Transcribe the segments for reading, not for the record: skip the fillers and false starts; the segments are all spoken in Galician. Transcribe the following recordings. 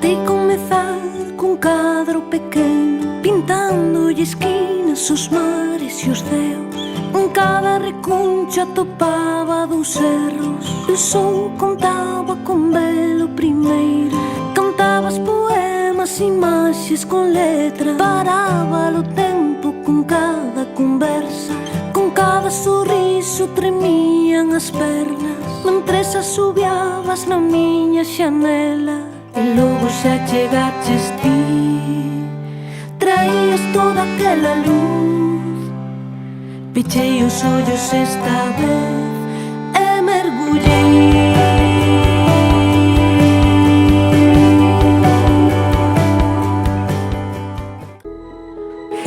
Tentei comezar cun cadro pequeno, pintándolle esquinas os mares e os ceos. En cada recuncha topaba dous erros, e o sol contaba con velo primeiro. Cantabas poemas, imaxes con letra, paraba o tempo con cada conversa. Con cada sorriso tremían as pernas, mentres asubiabas na miña xanela. E logo xa chegaches ti, traías toda aquela luz. Pechei os ollos esta vez e mergullei.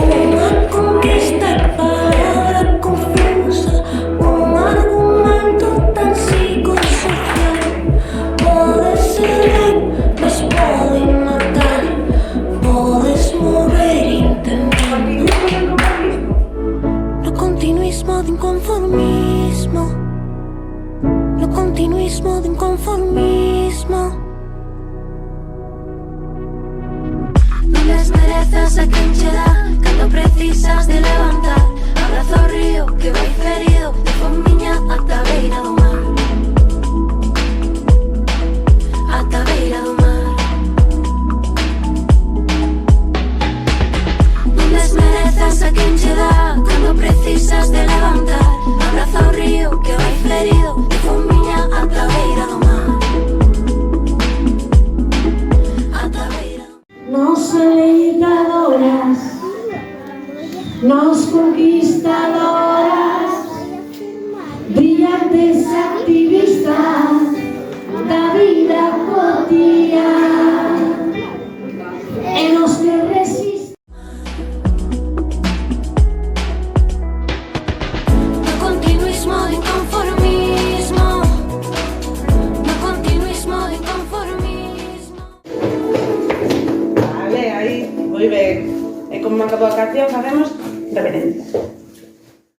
Unha conquista para confusa, un argumento tan psicosocial. Podes ser, mas pode matar, podes morrer intentando. No continuismo de inconformismo, no continuismo de inconformismo. Non desmerezas a quen che dá cando precisas de levantar. Abraza o río que vai ferido de fomiña ata a beira do mar, ata a beira do mar. Non desmerezas a quen che dá cando precisas de levantar. Abraza o río que vai ferido de fomiña ata a beira do mar, ata a beira do mar. Nos alegadoras, nos conquistadoras, brillantes activistas da vida cotidiana, e nos que resisten. No continuismo de inconformismo, no continuismo de inconformismo. Vale, aí, moi ben. E como acabou a canción, facemos reverencia.